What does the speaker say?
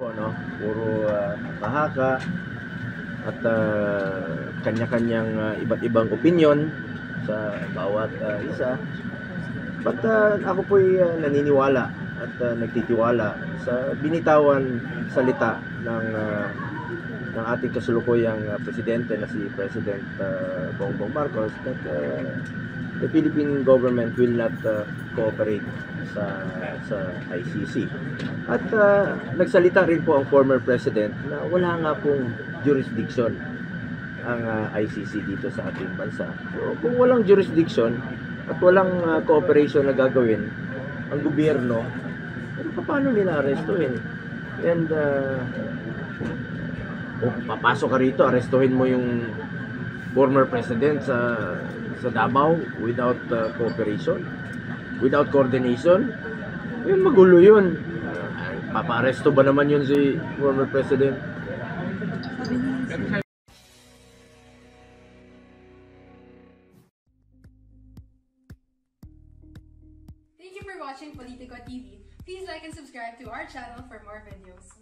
No? Puro mahaka at kanya-kanyang iba't ibang opinion sa bawat isa. But ako po'y naniniwala at nagtitiwala sa binitawan salita ng ating kasulukuyang presidente na si President Bongbong Marcos that the Philippine government will not cooperate sa ICC. At nagsalita rin po ang former president na wala nga pong jurisdiction ang ICC dito sa ating bansa. So, kung walang jurisdiction at walang cooperation na gagawin ang gobyerno, paano nila arestuhin? And papasok ka rito, arestuhin mo yung former president sa Davao without cooperation, without coordination, yun magulo yun. Papa-aresto ba naman yun si former president? Thank you for watching Politico TV. Please like and subscribe to our channel for more videos.